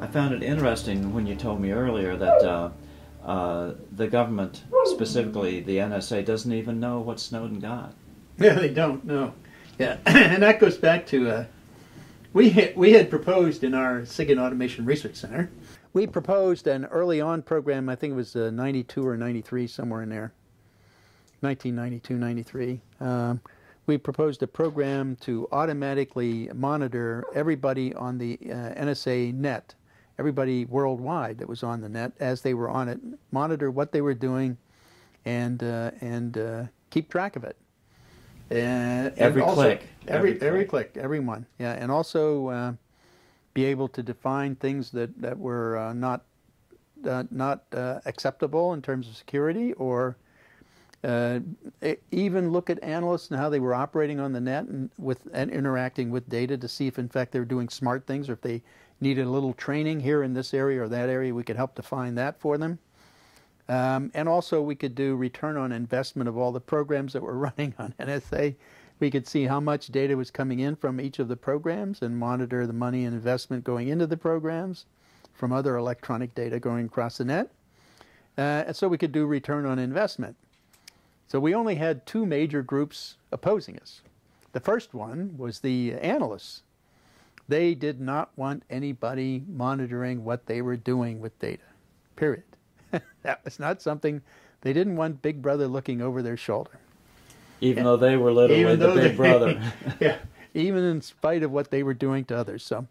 I found it interesting when you told me earlier that the government, specifically the NSA, doesn't even know what Snowden got. Yeah, they don't know. Yeah, and that goes back to we had proposed in our SIG Automation Research Center. We proposed an early on program. I think it was 92 or 93, somewhere in there. 1992, 93. We proposed a program to automatically monitor everybody on the NSA net, everybody worldwide that was on the net as they were on it, monitor what they were doing, and keep track of it. Every click, every one. Yeah, and also be able to define things that were not acceptable in terms of security, or even look at analysts and how they were operating on the net and interacting with data to see if in fact they were doing smart things, or if they needed a little training here in this area or that area, we could help define that for them. And also we could do return on investment of all the programs that were running on NSA. We could see how much data was coming in from each of the programs and monitor the money and investment going into the programs from other electronic data going across the net. And so we could do return on investment. So we only had two major groups opposing us. The first one was the analysts. They did not want anybody monitoring what they were doing with data, period. That was not something, they didn't want Big Brother looking over their shoulder. Even though they were literally the Big Brother. Yeah, even in spite of what they were doing to others. So,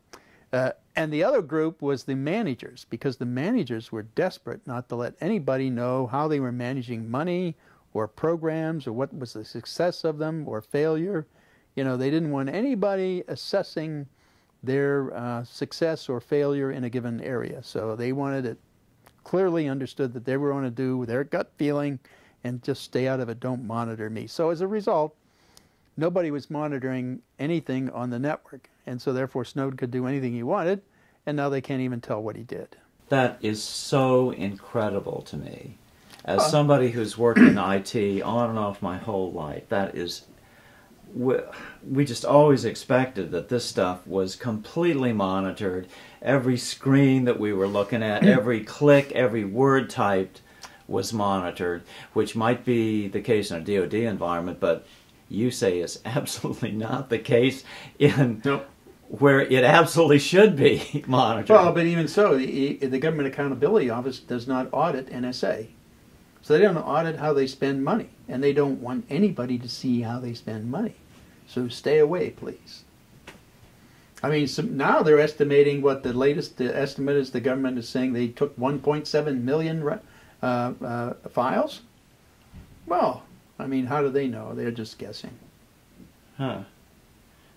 and the other group was the managers, because the managers were desperate not to let anybody know how they were managing money or programs, or what was the success of them or failure. You know, they didn't want anybody assessing their success or failure in a given area. So they wanted it clearly understood that they were going to do their gut feeling and just stay out of it, don't monitor me. So as a result, nobody was monitoring anything on the network. And so therefore Snowden could do anything he wanted, and now they can't even tell what he did. That is so incredible to me. As somebody who's worked in IT on and off my whole life, that is, we just always expected that this stuff was completely monitored. Every screen that we were looking at, every click, every word typed was monitored, which might be the case in a DoD environment, but you say is absolutely not the case in where it absolutely should be monitored. Well, but even so, the Government Accountability Office does not audit NSA. So they don't audit how they spend money, and they don't want anybody to see how they spend money. So stay away, please. I mean, now they're estimating what the latest estimate is. The government is saying they took 1.7 million files. Well, I mean, how do they know? They're just guessing. Huh.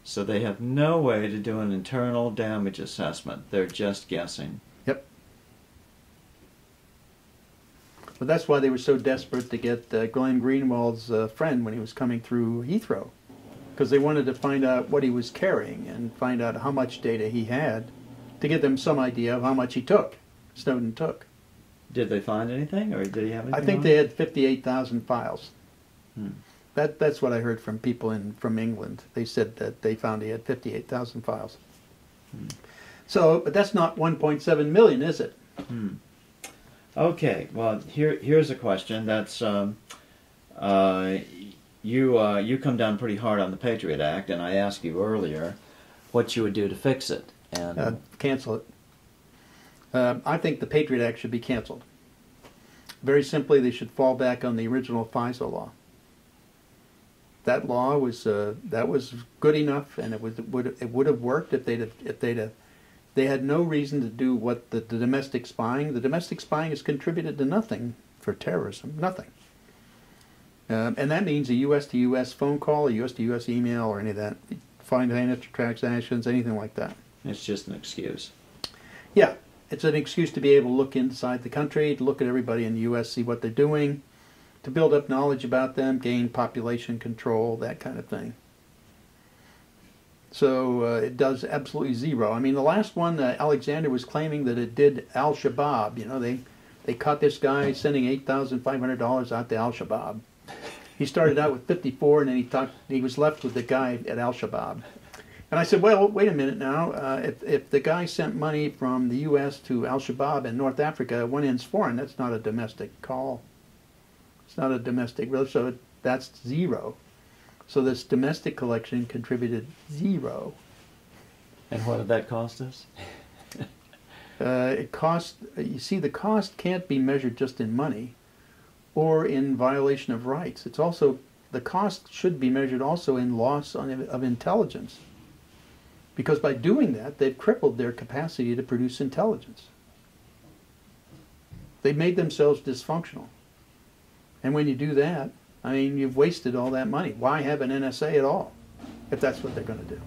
So they have no way to do an internal damage assessment. They're just guessing. Yep. But that's why they were so desperate to get Glenn Greenwald's friend when he was coming through Heathrow, because they wanted to find out what he was carrying and find out how much data he had to give them some idea of how much he took, Snowden took. Did they find anything, or did he have anything? I think they had 58,000 files. Hmm. That's what I heard from people from England. They said that they found he had 58,000 files. Hmm. So, but that's not 1.7 million, is it? Hmm. Okay, well, here's a question. That's you come down pretty hard on the Patriot Act, and I asked you earlier what you would do to fix it. And cancel it. I think the Patriot Act should be canceled. Very simply, they should fall back on the original FISA law. That law was good enough, and it would have worked if they had no reason to do what the domestic spying. The domestic spying has contributed to nothing for terrorism, nothing. And that means a U.S. to U.S. phone call, a U.S. to U.S. email, or any of that, financial transactions, anything like that. It's just an excuse. Yeah, it's an excuse to be able to look inside the country, to look at everybody in the U.S., see what they're doing, to build up knowledge about them, gain population control, that kind of thing. So it does absolutely zero. I mean, the last one, Alexander was claiming that it did Al-Shabaab. You know, they caught this guy sending $8,500 out to Al-Shabaab. He started out with 54, and then he was left with the guy at Al-Shabaab. And I said, well, wait a minute now. If the guy sent money from the U.S. to Al-Shabaab in North Africa, one end's foreign. That's not a domestic call. It's not a domestic, so that's zero. So this domestic collection contributed zero. And what did that cost us? It cost, you see, the cost can't be measured just in money or in violation of rights. It's also, the cost should be measured also in loss of intelligence. Because by doing that, they've crippled their capacity to produce intelligence. They've made themselves dysfunctional. And when you do that, I mean, you've wasted all that money. Why have an NSA at all, if that's what they're going to do?